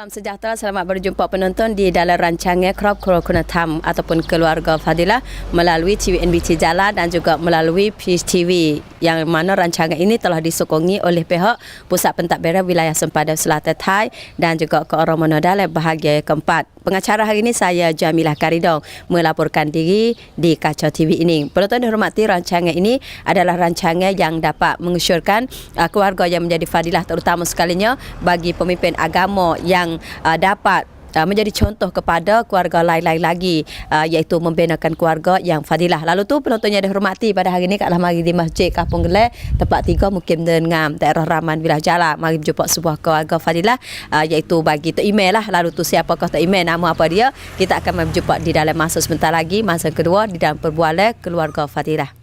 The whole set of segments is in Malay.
Salam sejahtera, selamat berjumpa penonton di dalam rancangan Crop Kunatam ataupun Keluarga Fadilah melalui TVNBT Jala dan juga melalui Peace TV, yang mana rancangan ini telah disokongi oleh pihak Pusat Pentadbiran Wilayah Sempadan Selatan Thai dan juga Keorang Monodal bahagian keempat. Pengacara hari ini saya Jamilah Karidong melaporkan diri di Kacau TV ini. Penonton dihormati, rancangan ini adalah rancangan yang dapat mengesyorkan keluarga yang menjadi fadilah, terutama sekalinya bagi pemimpin agama yang dapat menjadi contoh kepada keluarga lain-lain lagi, iaitu membinakan keluarga yang fadilah. Lalu tu penonton yang dihormati, pada hari ini kat mari di Masjid Kampung Gelek tempat 3 Mukim Dengam daerah Raman Wilayah Jala. Mari berjumpa sebuah keluarga fadilah, iaitu bagi Tok Email lah. Lalu tu siapakah Tok Email, nama apa dia, kita akan berjumpa di dalam masa sebentar lagi, masa kedua di dalam perbualan keluarga fadilah.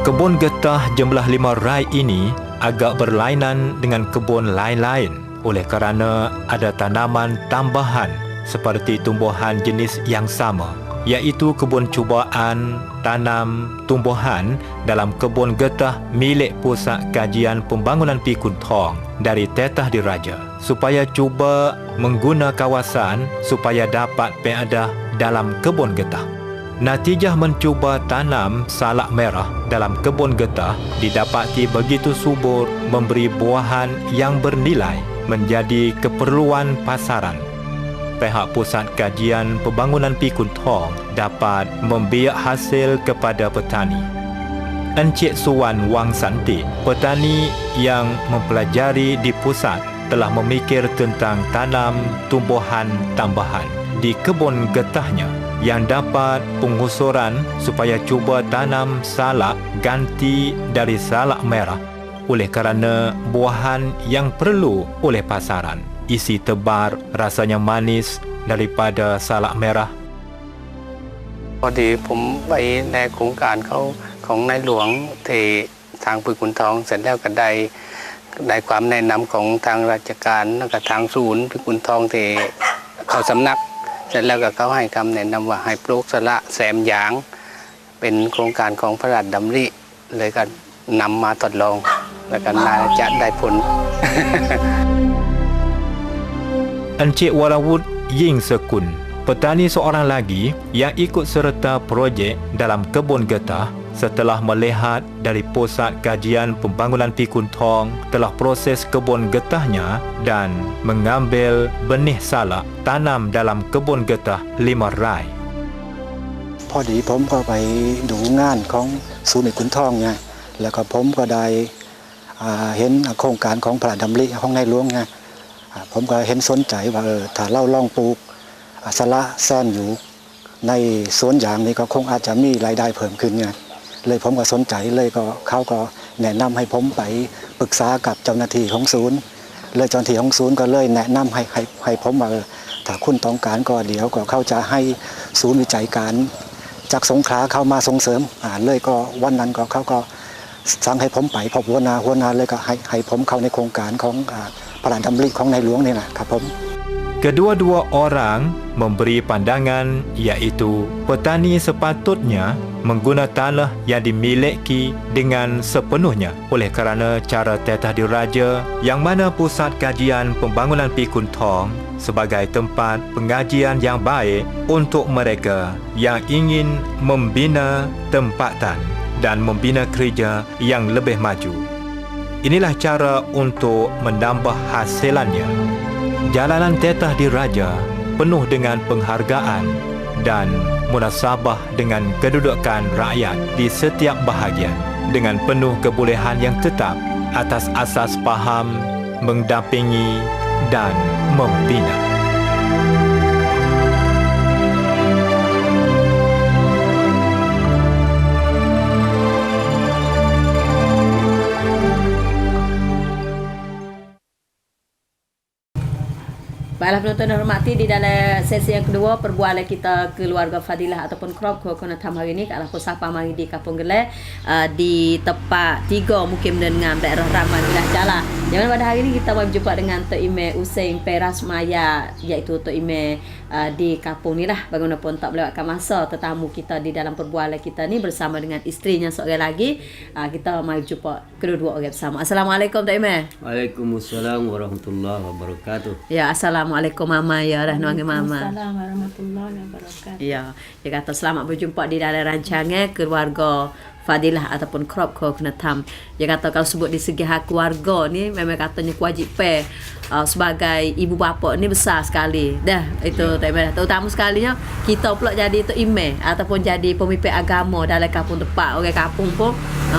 Kebun getah jumlah 5 rai ini agak berlainan dengan kebun lain-lain oleh kerana ada tanaman tambahan seperti tumbuhan jenis yang sama, iaitu kebun cubaan tanam tumbuhan dalam kebun getah milik Pusat Kajian Pembangunan Pikun Thong dari Tetah Diraja, supaya cuba mengguna kawasan supaya dapat peadah dalam kebun getah. Natijah mencuba tanam salak merah dalam kebun getah didapati begitu subur, memberi buahan yang bernilai menjadi keperluan pasaran. Pihak Pusat Kajian Pembangunan Pikun Thong dapat membiak hasil kepada petani. Encik Suwan Wang Santi, petani yang mempelajari di pusat, telah memikir tentang tanam tumbuhan tambahan di kebun getahnya yang dapat penggusuran supaya cuba tanam salak ganti dari salak merah oleh kerana buahan yang perlu oleh pasaran. Isi tebar, rasanya manis daripada salak merah. พอดีผมไปในโครงการเขาของนายหลวงที่ทางปึกขุนทองเสร็จแล้วก็ได้ความแนะนำของทางราชการแล้วก็ทางศูนย์ปึกขุนทองที่เขาสำนักเสร็จแล้วก็เขาให้คำแนะนำว่าให้ปลูกสละแซมยางเป็นโครงการของพระราชดำริเลยก็นำมาทดลองแล้วก็น่าจะได้ผล Encik Warawut Ying Sekun, petani seorang lagi yang ikut serta projek dalam kebun getah, setelah melihat dari Pusat Kajian Pembangunan Pikun Thong telah proses kebun getahnya dan mengambil benih salak tanam dalam kebun getah 5 rai. พอดีผมก็ไปดูงานของศูนย์ขุนทองไงแล้วก็ผมก็ได้เห็นโครงการของพระราชดำริของในหลวงไงผมก็เห็นสนใจว่าถ้าเราลองปลูกสละแซมอยู่ในสวนยางนี่ก็คงอาจจะมีรายได้เพิ่มขึ้นไงเลยผมก็สนใจเลยก็เขาก็แนะนำให้ผมไปปรึกษากับเจ้าหน้าที่ของศูนย์เลยเจ้าหน้าที่ของศูนย์ก็เลยแนะนำให้ผมว่าถ้าคุณต้องการก็เดี๋ยวก็เขาจะให้ศูนย์วิจัยการจากสงขลาเข้ามาส่งเสริมเลยก็วันนั้นก็เขาก็สั่งให้ผมไปพบหัวหน้าเลยก็ให้ผมเข้าในโครงการของพระราชดำริของในหลวงนี่นะครับผม Kedua-dua orang memberi pandangan, iaitu petani sepatutnya mengguna tanah yang dimiliki dengan sepenuhnya oleh kerana cara Tetah Diraja, yang mana Pusat Kajian Pembangunan Pikun Thong sebagai tempat pengajian yang baik untuk mereka yang ingin membina tempatan dan membina kerja yang lebih maju. Inilah cara untuk menambah hasilannya. Jalanan Tetah Diraja penuh dengan penghargaan dan munasabah dengan kedudukan rakyat di setiap bahagian dengan penuh kebolehan yang tetap atas asas faham, mendampingi dan membina. Baiklah penonton yang hormati, di dalam sesi yang kedua perbualan kita keluarga Fadilah ataupun crop Kokonatam hari ini kat Sapa mari di Kampung Geleh di tempat 3 Mukim dengan daerah Ramadilah Jala. Yang pada hari ini kita berjumpa dengan Tok Ime Usain Peras Maya, iaitu Tok Ime di kampung ni lah. Bagaimanapun tak melewatkan masa tetamu kita di dalam perbualan kita ni bersama dengan isterinya seorang lagi. Kita mari jumpa kedua-dua orang bersama. Assalamualaikum Tok Ime. Waalaikumsalam warahmatullahi wabarakatuh. Ya, Assalamualaikum Mama ya, dah nuangi Mama. Assalamualaikum warahmatullahi wabarakatuh. Ya, dia kata selamat berjumpa di dalam rancangan keluarga Fadilah ataupun crop Kokonatam. Dia kata kalau sebut di segi hak keluarga ni memang katanya kewajipan sebagai ibu bapa ni besar sekali. Dah itu terutama sekalinya kita pula jadi Tok Ime ataupun jadi pemimpin agama dalam kampung tempat. Orang kampung pun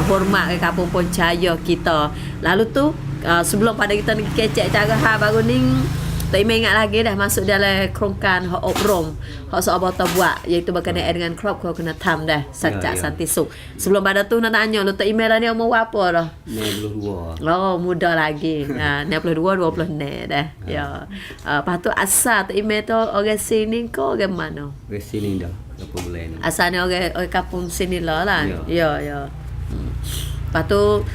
hormat, orang kampung pun percaya kita. Lalu tu sebelum pada kita ni kecek cara hal baru ni, tak ingat lagi dah masuk dalam kerongkan hak obrom hak seabah buat, iaitu berkenaan dengan crop Kokonatam dah sejak santisuk. Sebelum pada tu nak tanya lu tak email ni umur apa dah? 92. Oh, muda lagi. 92 20 ni dah. Ya. Lepas tu asal tak email tu orang sini ke orang mana? Ke sini dah. Berapa bulan ni? Asalnya orang kampung sini lah. Ya. Lepas tu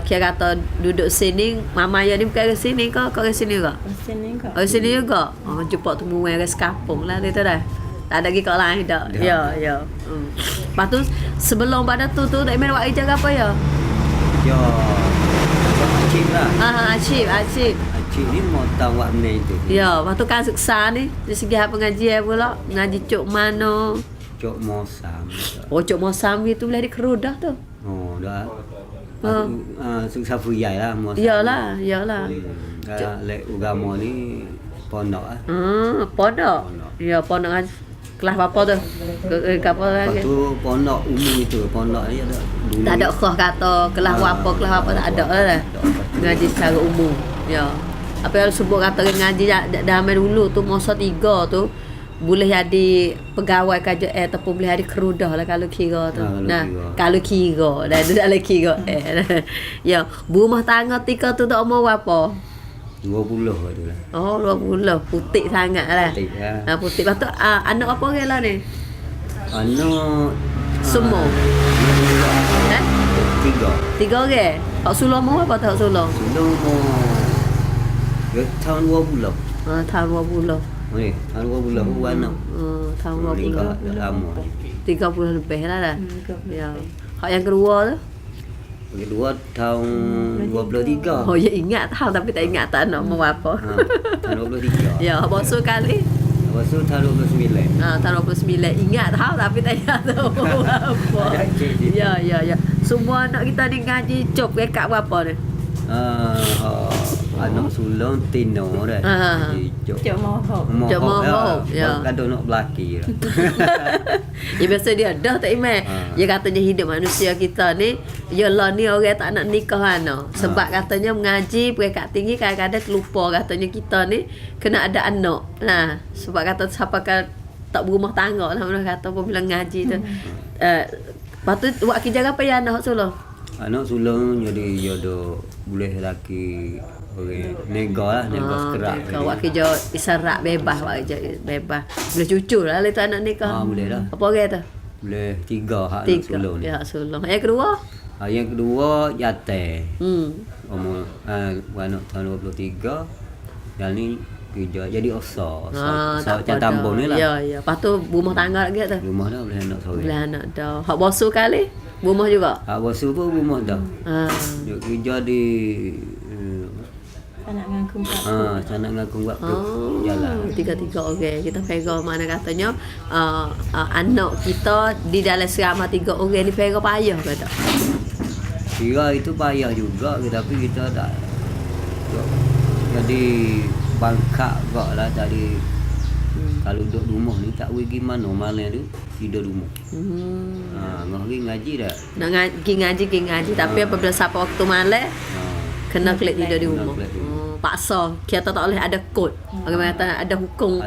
kira kata duduk sini, Mama ya ni bukan orang sini ke? Kau orang sini ke? Sini kok. Oh sini juga. Jumpa temu orang sekampung lah dia tu dah. Tak ada lagi kat lain dah. Ya. Lepas tu sebelum pada tu tak main buat kerja apa ya? Ya. Acik lah. Acip. Acik ni mau tahu buat benda itu. Ya, lepas tu kan seksa ni dari segi pengajian pula. Ngaji cuk mana? Cok mosam. Oh, cuk Mosam itu boleh dikerudah tu. Oh, dah. Suksa fuyai lah mosam. Yalah. Lek agama ni pondok lah. Pondok. Ya, pondok kan kelas apa tu? Apa lagi? Lepas tu pondok umum itu. Pondok ni ada dulu. Tak ada khah kata kelas apa tak ada lah. Ngaji secara umum. Ya. Apa yang sebut kata ngaji dah dulu tu masa 3 tu boleh jadi pegawai KJL ataupun boleh jadi kerudah lah kalau kira tu. Kalau kira dah dalam kira. Ya, rumah tangga tika tu tak umur berapa? 20 tu lah. Oh, 20. Putih sangat lah. Putih lah. Putih. Lepas tu anak apa orang lah ni? Anak Semua. 3 orang. Hak sulung umur apa tak sulung? Sulung tahun 20. Tahun 20. Okey, tahun 20 anak. Tahun 20. Dah lama. 30 lebih lah dah. Ya. Hak yang kedua tu? Kedua tahun 23. Oh, ya ingat tahun tapi tak ingat tak nak mau apa. Tahun 23. Ya, hak basuh kali. Lepas tu tahun 29. Tahun 29. Ingat tahun tapi tak ingat tahu apa. Ya. Semua anak kita ni ngaji cop rekat berapa ni? Anak sulung Tino dah. Cok mohok. Ya. Kadang nak belaki dah. Ya biasa dia dah tak iman. Dia katanya hidup manusia kita ni yalah ni orang tak nak nikah ana. Sebab katanya mengaji peringkat tinggi kadang-kadang terlupa katanya kita ni kena ada anak. Sebab kata siapa kan tak berumah tangga lah mana kata apabila ngaji tu. Lepas tu buat kerja apa ya anak sulung? Anak sulung jadi jodoh boleh laki orang nega sekerak. Buat kerja isarak bebas, buat kerja bebas. Boleh cucu lah itu anak nikah. Boleh dah. Apa orang tu? Boleh 3 hak anak sulung ni. Ya, sulung. Yang kedua? Yang kedua jate. Umur anak tahun 23. Yang ni kerja jadi osor. Macam tambung ni lah. Ya. Lepas tu rumah tangga lagi tu. Rumah dah boleh anak seorang. Boleh anak dah. Hak basuh kali? Rumah juga? Hak basuh pun rumah dah. Dia kerja di Anak ngangkung buat. Sana ngangkung buat jalan. 3 orang. Kita pegang mana katanya anak kita di dalam serama 3 orang ni pegang payah ke tak? Kira itu payah juga tapi kita tak jadi bangkak kok lah tadi. Kalau duduk rumah ni tak pergi mana malam tu tidur rumah. Ngari ngaji dah. Nak ngaji tapi apabila siapa waktu malam kena kelik tidur di rumah. Lepas paksa kita tak boleh ada kod. Orang kata ada hukum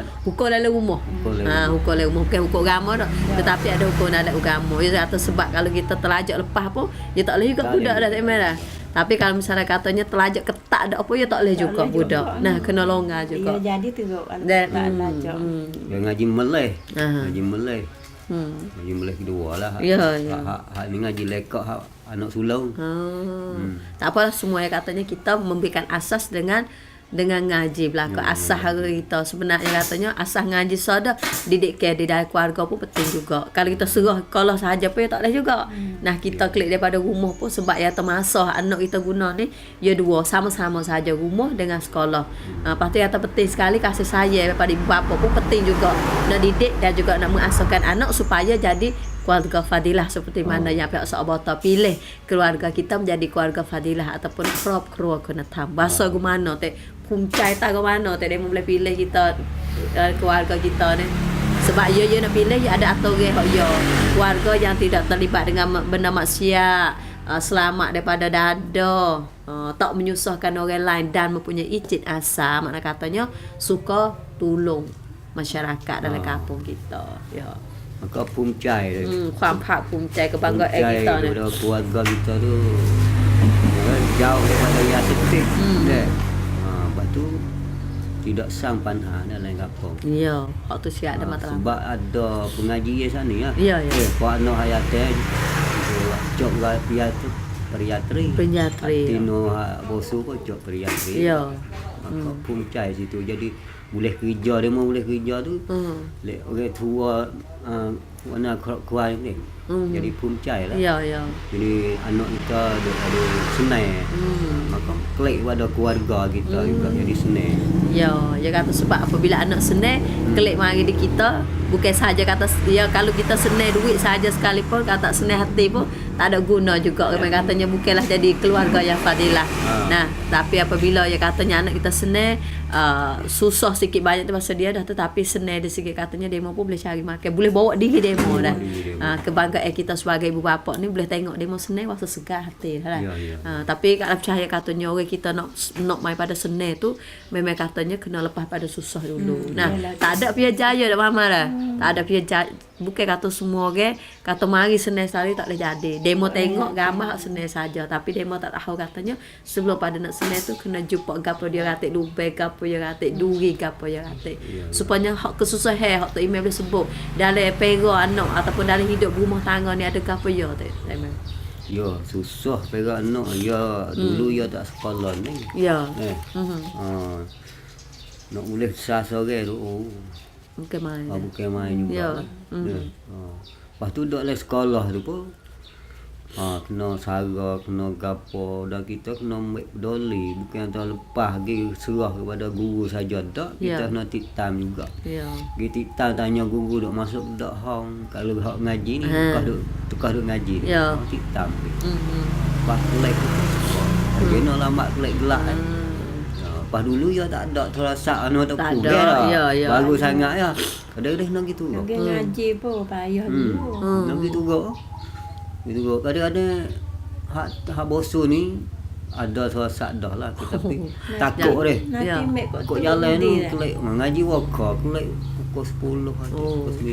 dalam rumah. Hukum dalam rumah bukan hukum agama dah. Tetapi ada hukum dalam agama. Ya kata sebab kalau kita terlajak lepas pun dia tak boleh juga budak dah tak dah. Tapi kalau misalnya katanya terlajak ketak ada apa ya tak boleh juga budak. Nah kena longgar juga. Ya jadi teruk Dan lajak. Dia ngaji Malay. Ngaji Malay. Ngaji Malay kedua lah. Ya. Hak ni ngaji lekak hak anak sulung. Tak apalah semua yang katanya kita memberikan asas dengan ngaji belaka asas hari kita sebenarnya katanya asas ngaji sada didik care di dalam keluarga pun penting juga. Kalau kita serah kalau sahaja pun ya tak boleh juga. Nah kita klik daripada rumah pun sebab ya termasuk anak kita guna ni ya dua sama-sama sahaja rumah dengan sekolah. Lepas tu yang penting sekali kasih sayang daripada ibu bapa pun penting juga nak didik dan juga nak mengasuhkan anak supaya jadi keluarga fadilah seperti mana yang pihak Sahabata pilih keluarga kita menjadi keluarga fadilah ataupun crop keluarga tam. Bahasa gimana teh puncai tak gimana teh dia boleh pilih kita keluarga kita ni. Sebab ia nak pilih ada aturan hak ya. Keluarga yang tidak terlibat dengan benda maksiat, selamat daripada dada, tak menyusahkan orang lain dan mempunyai cit asa, makna katanya suka tolong masyarakat dalam kampung kita. Ya. Maka puncai dia. ความภาคภูมิใจ kebanggaan kita ni. Daripada keluarga kita tu jauh daripada yang tertib. Lepas tu tidak sang panha dalam kampung. Ya, hak tu siap ada masalah. Sebab ada pengajian sana ya. Ya. Pak Noh Hayateh cok periatri. Tino bosu ko cok periatri. Ya. Maka puncai situ jadi boleh kerja dia mau boleh kerja tu. Lek orang tua warna kuat ni. Jadi puncai lah. Ya. Jadi anak kita ada senang. Maka klik pada keluarga kita juga jadi senang. Ya, dia kata sebab apabila anak senang klik mari di kita bukan saja kata ya kalau kita senang duit saja sekalipun kata senang hati pun tak ada guna juga. Memang katanya bukanlah jadi keluarga yang fadilah. Nah, tapi apabila ya katanya anak kita senang susah sikit banyak tu masa dia dah tetapi senang dari segi katanya demo pun boleh cari makan, boleh bawa diri demo dah. Kebanggaan kita sebagai ibu bapa ni boleh tengok demo senang rasa segar hati lah. Tapi kalau percaya katanya orang kita nak mai pada senang tu memang katanya kena lepas pada susah dulu. Nah, tak ada pia jaya dah mama dah. Tak ada pia jaya. Bukan kata semua orang kata mari senang sekali tak boleh jadi. Demo tengok gambar senang saja tapi demo tak tahu katanya sebelum pada nak senang tu kena jumpa gapo dia ratik lubai, gapo dia ratik duri, gapo dia ratik. Supaya hak kesusahan hak tu email boleh sebut dalam pera anak ataupun dalam hidup rumah tangga ni ada gapo ya tak? Ya, susah perak anak. Ya, dulu ya tak sekolah ni. Ya. Nak boleh besar seorang tu. Bukan main. Bukan main juga. Ya. Lepas tu duduk dalam sekolah tu pun kena sara, kena gapo dan kita kena ambil peduli. Bukan tak lepas pergi serah kepada guru saja tak. Kita kena tiktam juga. Ya. Pergi tiktam tanya guru duk masuk dak hang. Kalau hak ngaji ni tukar duk ngaji. Ya. Tiktam. Lepas kelek kena lambat kelek gelak kan. Lepas dulu ya tak ada terasa anak tak kuda. Baru sangat ya. Kadang-kadang nak gitu. Ngaji pun payah dulu. Nak gitu kok. Gitu kok. Kadang-kadang hak bosu ni ada terasa dah lah tapi takut deh. Kok jalan ni kelek mengaji waka kelek pukul 10 aja.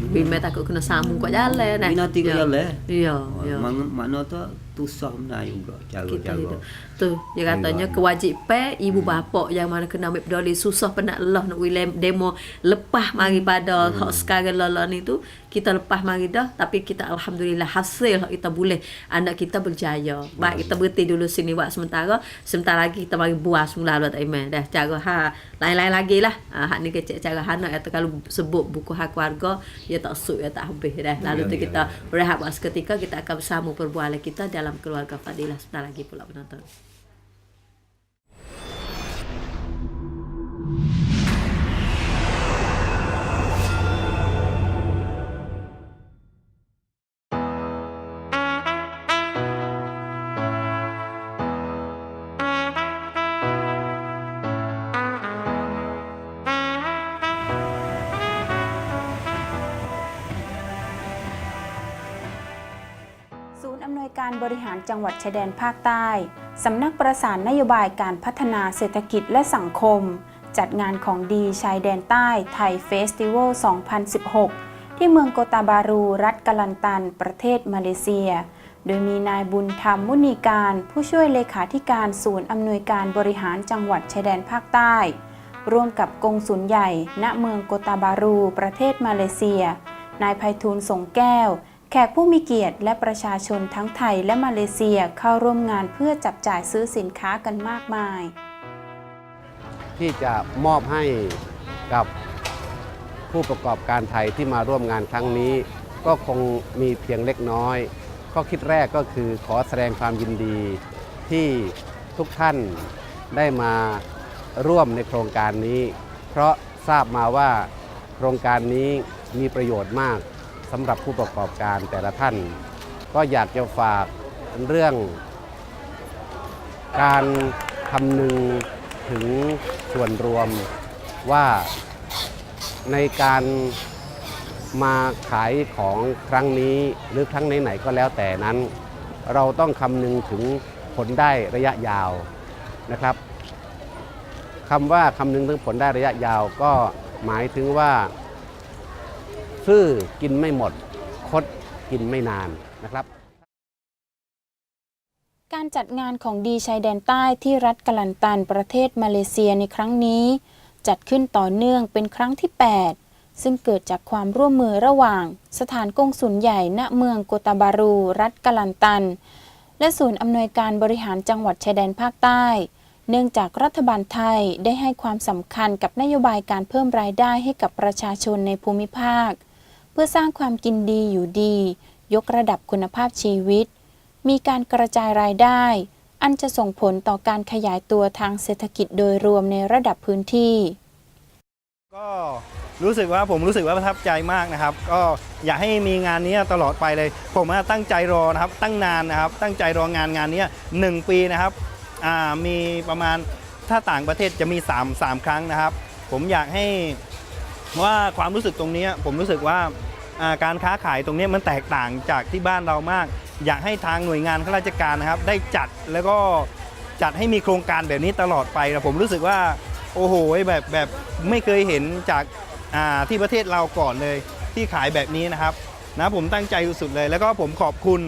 Bima takut kena sambung kok jalan nah. Binati kok jalan. Ya. Makna tu susah benar juga cara-cara. Tu dia katanya kewajipan ibu bapa yang mana kena ambil peduli susah penat Allah nak demo lepas mari pada hak sekarang lala ni tu kita lepas mari dah tapi kita alhamdulillah hasil kita boleh anak kita berjaya. Baik kita berhenti dulu sini buat sementara lagi kita mari buat semula tak iman dah cara lain-lain lagi lah. Hak ni kecek cara anak atau kalau sebut buku hak keluarga ya tak suk ya tak habis dah. Lalu tu kita berehat buat seketika kita akan bersama perbualan kita dalam keluarga fadilah sebentar lagi pula penonton.ก การบริหารจังหวัดชายแดนภาคใต้สำนักประสานนโยบายการพัฒนาเศรษฐกิจและสังคมจัดงานของดีชายแดนใต้ไทยเฟสติวัล 2016 ที่เมืองโกตาบารูรัฐกะลันตันประเทศมาเลเซียโดยมีนายบุญธรรมมุนีการผู้ช่วยเลขาธิการศูนย์อำนวยการบริหารจังหวัดชายแดนภาคใต้ร่วมกับกงสุลใหญ่ณเมืองโกตาบารูประเทศมาเลเซียนายไพฑูรย์สงแก้วแขกผู้มีเกียรติและประชาชนทั้งไทยและมาเลเซียเข้าร่วมงานเพื่อจับจ่ายซื้อสินค้ากันมากมายที่จะมอบให้กับผู้ประกอบการไทยที่มาร่วมงานครั้งนี้ก็คงมีเพียงเล็กน้อยข้อคิดแรกก็คือขอแสดงความยินดีที่ทุกท่านได้มาร่วมในโครงการนี้เพราะทราบมาว่าโครงการนี้มีประโยชน์มากสำหรับผู้ประกอบการแต่ละท่านก็อยากจะฝากเรื่องการคำนึงถึงส่วนรวมว่าในการมาขายของครั้งนี้หรือครั้งไหนๆก็แล้วแต่นั้นเราต้องคำนึงถึงผลได้ระยะยาวนะครับคำว่าคำนึงถึงผลได้ระยะยาวก็หมายถึงว่าซื่อกินไม่หมดคดกินไม่นานนะครับการจัดงานของดีชายแดนใต้ที่รัฐกะลันตันประเทศมาเลเซียในครั้งนี้จัดขึ้นต่อเนื่องเป็นครั้งที่ 8 ซึ่งเกิดจากความร่วมมือระหว่างสถานกงสุลใหญ่ณเมืองโกตาบารูรัฐกะลันตันและศูนย์อำนวยการบริหารจังหวัดชายแดนภาคใต้เนื่องจากรัฐบาลไทยได้ให้ความสำคัญกับนโยบายการเพิ่มรายได้ให้กับประชาชนในภูมิภาคเพื่อสร้างความกินดีอยู่ดียกระดับคุณภาพชีวิตมีการกระจายรายได้อันจะส่งผลต่อการขยายตัวทางเศรษฐกิจโดยรวมในระดับพื้นที่ก็ผมรู้สึกว่าประทับใจมากนะครับก็อยากให้มีงานนี้ตลอดไปเลยผมตั้งใจรอนะครับตั้งนานนะครับตั้งใจรองานนี้1 ปีนะครับมีประมาณถ้าต่างประเทศจะมี3ครั้งนะครับผมอยากให้ว่าความรู้สึกตรงนี้ผมรู้สึกว่าการค้าขายตรงนี้มันแตกต่างจากที่บ้านเรามากอยากให้ทางหน่วยงานข้าราชการนะครับได้จัดแล้วก็จัดให้มีโครงการแบบนี้ตลอดไปผมรู้สึกว่าโอ้โหแบบไม่เคยเห็นจากที่ประเทศเราก่อนเลยที่ขายแบบนี้นะครับผมตั้งใจสุดๆเลยแล้วก็ผมขอบคุณ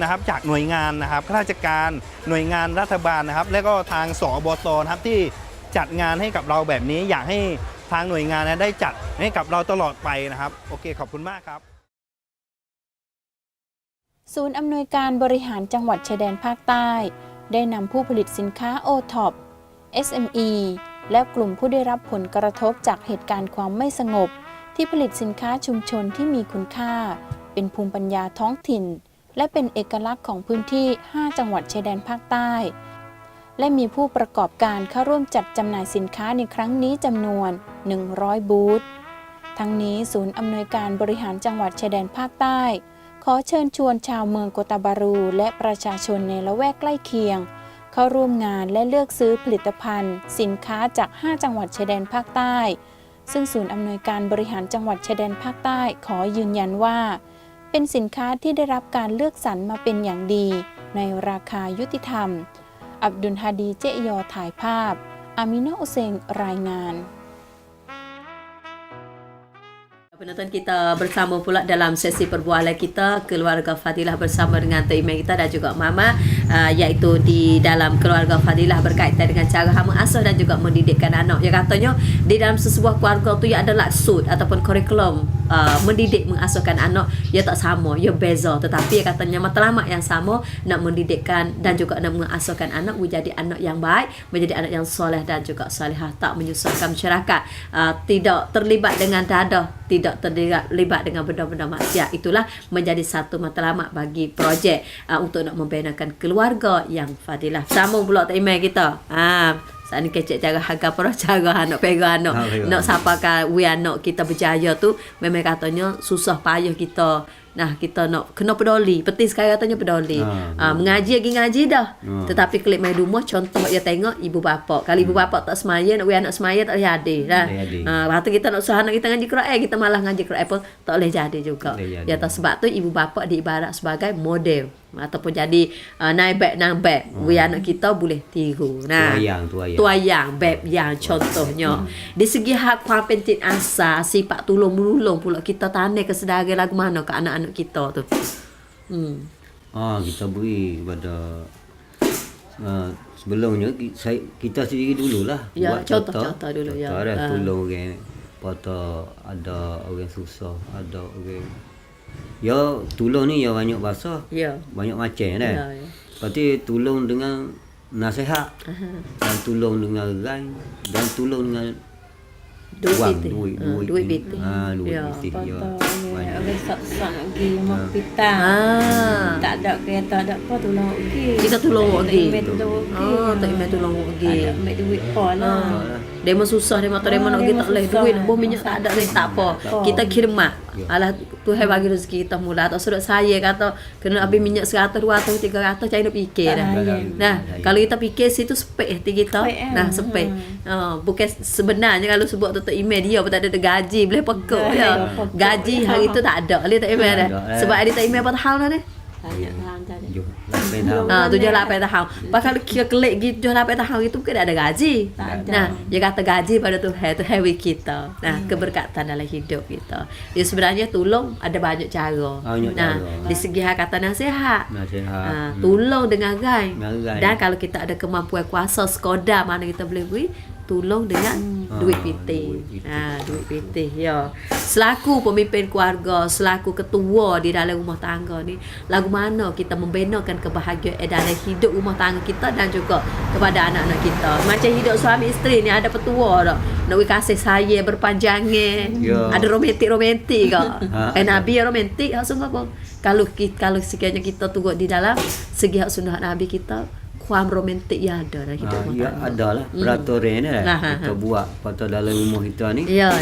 นะครับจากหน่วยงานนะครับข้าราชการหน่วยงานรัฐบาลนะครับและก็ทางสบตนะครับที่จัดงานให้กับเราแบบนี้อยากให้ทางหน่วยงานได้จัดให้กับเราตลอดไปนะครับโอเคขอบคุณมากครับศูนย์อำนวยการบริหารจังหวัดชายแดนภาคใต้ได้นำผู้ผลิตสินค้า OTOP SME และกลุ่มผู้ได้รับผลกระทบจากเหตุการณ์ความไม่สงบที่ผลิตสินค้าชุมชนที่มีคุณค่าเป็นภูมิปัญญาท้องถิ่นและเป็นเอกลักษณ์ของพื้นที่5จังหวัดชายแดนภาคใต้และมีผู้ประกอบการเข้าร่วมจัดจำหน่ายสินค้าในครั้งนี้จำนวน100บูธทั้งนี้ศูนย์อำนวยการบริหารจังหวัดชายแดนภาคใต้ขอเชิญชวนชาวเมืองโกตาบารูและประชาชนในละแวกใกล้เคียงเข้าร่วมงานและเลือกซื้อผลิตภัณฑ์สินค้าจาก5จังหวัดชายแดนภาคใต้ซึ่งศูนย์อำนวยการบริหารจังหวัดชายแดนภาคใต้ขอยืนยันว่าเป็นสินค้าที่ได้รับการเลือกสรรมาเป็นอย่างดีในราคายุติธรรมอับดุลฮาดีเจยอถ่ายภาพอามินาอุเซงรายงาน Penonton kita bersama pula dalam sesi perbualan kita Keluarga Fadilah bersama dengan Tok Imam kita dan juga Mama iaitu di dalam Keluarga Fadilah berkaitan dengan cara mengasuh dan juga mendidikkan anak. Yang katanya di dalam sesebuah keluarga tu ia ada laksud ataupun kurikulum mendidik mengasuhkan anak ia tak sama, ia beza, tetapi katanya matlamat yang sama nak mendidikkan dan juga nak mengasuhkan anak menjadi anak yang baik, menjadi anak yang soleh dan juga salihah, tak menyusahkan masyarakat, tidak terlibat dengan dadah, tidak terlibat dengan benda-benda maksiat. Itulah menjadi satu matlamat bagi projek untuk nak membinakan keluarga yang fadilah. Sambung pula Tok Imam kita. Saat ni kecek cara harga para cara anak pegang anak. Nak sapakan we anak kita berjaya tu memang katanya susah payah kita. Nah, kita nak kena peduli. Seperti sekarang katanya peduli. Mengaji lagi ngaji dah. Tetapi klik main rumah contoh dia tengok ibu bapa. Kalau ibu bapa tak semaya, nak we anak semaya tak boleh jadi dah. Waktu kita nak suruh anak kita ngaji Quran, kita malah ngaji Quran pun tak boleh jadi juga. Ya tak sebab tu ibu bapa diibarat sebagai model. ataupun jadi naik beg nang beg. Anak kita boleh tiru. Nah, tuayang beg yang contohnya. Di segi hak kuam penting asa sifat tolong menolong pula kita tanah ke sedara lagu mana ke anak-anak kita tu. Kita beri kepada sebelumnya kita sendiri dululah ya, buat contoh dulu ya. Tolong orang poto ada orang susah, ada orang ya tolong ni ya banyak bahasa. Ya. Banyak macam dah. Ya. Lepas tu tolong dengan nasihat. Dan tolong dengan rai dan tolong dengan duit duit biti. Duit Ya. biti. Ya. Orang sak-sak lagi mau pitang. Tak ada kereta, tak apa tolong pergi. Kita tolong pergi. Tak email tolong pergi. Ada ambil duit pun lah. Demo susah demo tak demo nak pergi tak boleh duit bom minyak tak ada ni tak apa. Kita khidmat. Alah Tuhan bagi rezeki kita mula tak surat saya kata kena habis minyak 100 200 300 cari nak fikir dah. Nah, kalau kita fikir situ spek hati kita. Nah, spek. Bukan sebenarnya kalau sebut tu email dia pun tak ada gaji boleh pekok ya. Gaji hari tu tak ada. Ali tak email dah. Sebab Ali tak email apa tahun dah ni. 7-8 tahun. 7-8 tahun. Pasal kira kelik gitu 7-8 tahun itu bukan ada gaji. Nah, dia kata gaji pada Tuhan kita. Nah, keberkatan dalam hidup kita. Ya sebenarnya tolong ada banyak cara. Di segi hak kata nasihat. Tolong dengan rai. Dan kalau kita ada kemampuan kuasa sekodah mana kita boleh beri, tolong dengan duit pitih. Duit pitih ya. Selaku pemimpin keluarga, selaku ketua di dalam rumah tangga ni, lagu mana kita membenakan kebahagiaan dalam hidup rumah tangga kita dan juga kepada anak-anak kita. Macam hidup suami isteri ni ada petua dak. Nak kasih sayang berpanjangan. Ada romantik ke? Nabi romantik hak sungguh apa? Kalau sekiranya kita turut di dalam segi hak sunnah Nabi kita, kuam romantik ya ada dalam hidup rumah tangga. Ya ada lah peraturan kita buat pada dalam rumah kita ni. Ya.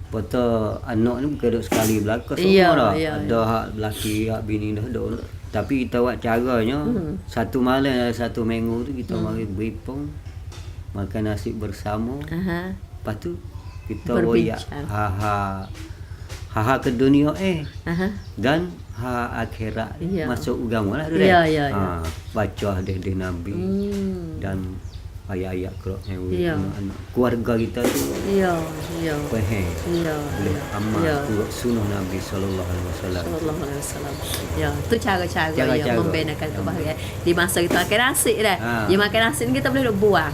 Pada anak ni bukan duduk sekali belaka semua dah. Ada hak lelaki, hak bini dah ada. Tapi kita buat caranya satu malam dalam satu minggu tu kita mari beripung makan nasi bersama. Lepas tu kita royak ha ke dunia dan akhirat masuk agama lah tu dah. Baca hadis Nabi dan ayat-ayat Quran anak keluarga kita tu. Faham. Boleh amal turut sunnah Nabi sallallahu alaihi wasallam. Ya, tu cara-cara yang membenakan kebahagiaan di masa kita makan nasi dah. Dia makan nasi ni kita boleh buang.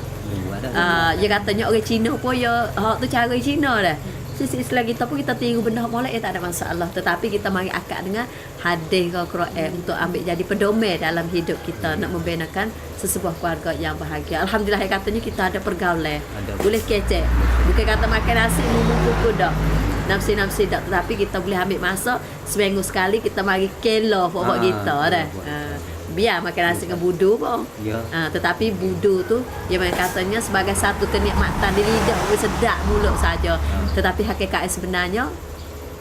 Dia katanya orang Cina pun ya hak tu cara Cina dah. Sisi Islam kita pun kita tiru benda molek tak ada masalah, tetapi kita mari akad dengan hadis ke Quran untuk ambil jadi pedoman dalam hidup kita nak membenakan sesebuah keluarga yang bahagia. Alhamdulillah katanya kita ada pergaulan. Boleh kecek. Bukan kata makan nasi kuku dak. Nafsi dak, tetapi kita boleh ambil masa seminggu sekali kita mari kelo pokok kita dah. Biar makan nasi dengan budu pun. Tetapi budu tu dia katanya sebagai satu kenikmatan di lidah, sedap mulut saja. Tetapi hakikat sebenarnya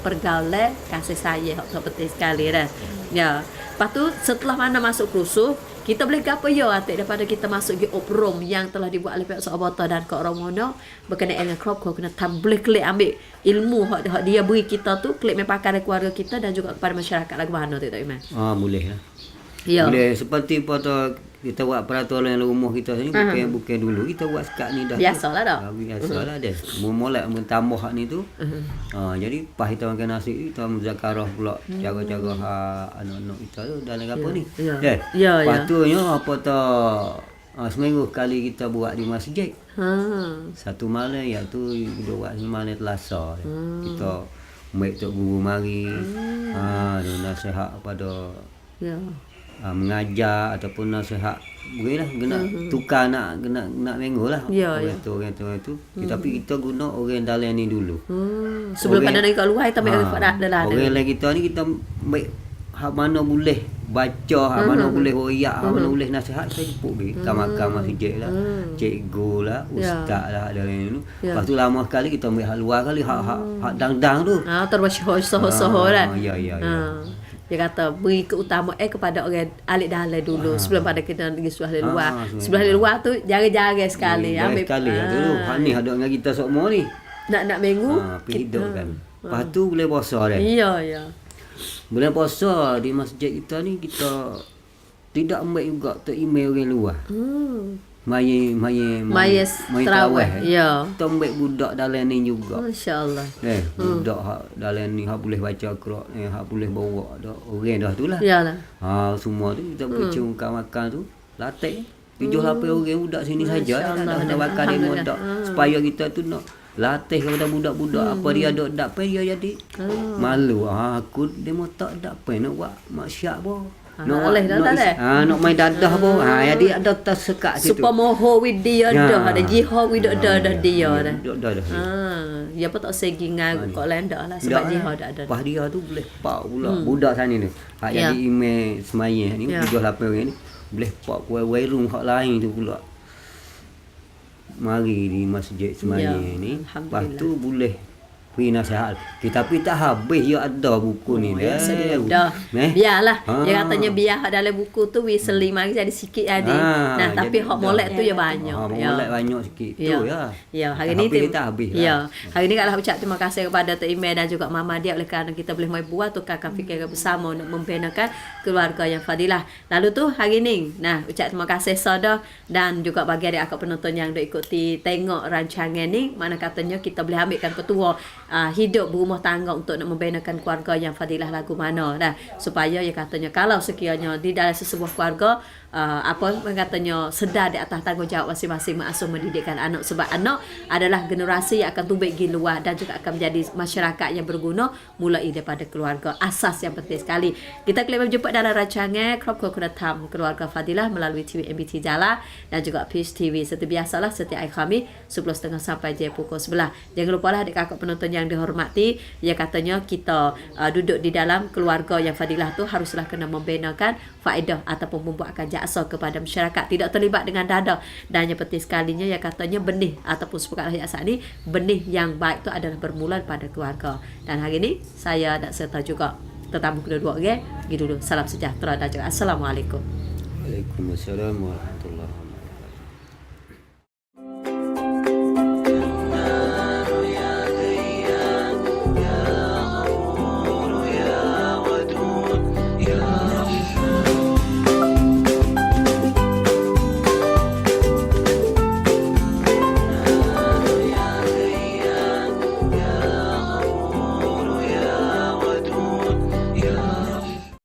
pergaulan kasih sayang seperti sekali dah. Ya. Lepas tu setelah mana masuk kursus, kita boleh gapo ya atik daripada kita masuk di obrom yang telah dibuat oleh pihak Sahabata dan Kak Romono berkenaan dengan crop kena boleh klik ambil ilmu hak dia beri kita tu klik mempakai keluarga kita dan juga kepada masyarakat lagu mana tu tak Iman. Boleh lah. Ya. Boleh seperti pada kita buat peraturan rumah kita ni bukan dulu kita buat sekat ni dah. Biasalah dah. Biasalah dah. Memolek mentambah hak ni tu. Jadi pas kita makan nasi kita muzakarah pula cara-cara anak-anak kita tu dalam apa ni. Ya. Patutnya apa seminggu kali kita buat di masjid. Satu malam iaitu kita buat malam Selasa. Kita baik tok guru mari. Nasihat pada mengajar ataupun nasihat bolehlah kena tukar nak minggu lah orang tu tapi kita guna orang dalam ni dulu sebelum pada nak kat luar kita ambil dalam orang lain kita ni kita ambil hak mana boleh baca hak mana boleh royak hak mana boleh nasihat kita jemput kamar masjid lah cikgu lah ustaz lah dalam ni dulu lepas tu lama sekali kita ambil hak luar kali hak dang-dang tu terbasyur-syur lah ya dia kata beri keutamaan kepada orang alik dalam dulu sebelum pada kita pergi sebelah luar. Sebelah luar tu jarang-jarang sekali ambil sekali dulu. Hak ni ada dengan kita semua ni. Nak minggu hidup kan. Lepas tu boleh puasa dah. Ya. Bulan puasa di masjid kita ni kita tidak ambil juga untuk email orang luar. Maya terawih. Ya. Kita ambil budak dalam ni juga. Masya-Allah. Budak hak dalam ni hak boleh baca Quran, hak boleh bawa dah orang dah tu lah. Yalah. Semua tu kita percuma makan tu latih 7-8 orang budak sini saja ada bakar demo dak supaya kita tu nak latih kepada budak-budak apa dia ada dak pen dia jadi. Malu aku demo tak dak pen nak buat maksiat apa. Nak main dadah pun. Jadi ada tersekat situ. Supaya moho with dia dah. Ada jihad with dah dia dah. Dah. Ya apa tak segi ngan kok lain dah lah sebab jihad dah ada. Pas dia tu boleh pak pula budak sana ni. Hak jadi imam semaya ni 7-8 orang ni boleh pak kuai room hak lain tu pula. Mari di masjid semaya ni. Lepas tu boleh pergi nasihat. Tapi tak habis ya ada buku ni dah. Dah. Biarlah. Dia katanya biar dalam buku tu we selim lagi jadi sikit jadi. Nah, tapi hak molek tu ya banyak. Molek banyak sikit tu ya. Ya, hari ni kita habis. Ya. Hari ni kalau ucap terima kasih kepada Tok Imeh dan juga Mama dia oleh kerana kita boleh mai buat tukar fikir bersama untuk membinakan keluarga yang fadilah. Lalu tu hari ni, nah ucap terima kasih Sada dan juga bagi adik akak penonton yang duk ikuti tengok rancangan ni, mana katanya kita boleh ambilkan petua hidup berumah tangga untuk nak membinakan keluarga yang fadilah lagu mana dah supaya ya katanya kalau sekiranya di dalam sesebuah keluarga katanya sedar di atas tanggungjawab masing-masing mengasuh mendidikkan anak sebab anak adalah generasi yang akan tumbuh pergi luar dan juga akan menjadi masyarakat yang berguna mulai daripada keluarga. Asas yang penting sekali. Kita kembali berjumpa dalam rancangan Krop Kunatam Keluarga Fadilah melalui TV MBT Jala dan juga Peace TV. Seperti biasalah setiap hari Khamis 10.30 sampai je pukul 11. Jangan lupalah adik kakak penonton yang dihormati, ya katanya kita duduk di dalam keluarga yang fadilah tu haruslah kena membinakan faedah ataupun membuatkan jasa kepada masyarakat, tidak terlibat dengan dada. Dan yang penting sekalinya ya katanya benih ataupun sepakat ayat saat ni benih yang baik tu adalah bermula pada keluarga. Dan hari ini saya nak serta juga tetamu kedua-dua orang. Pergi dulu. Salam sejahtera dan juga Assalamualaikum. Waalaikumsalam warahmatullahi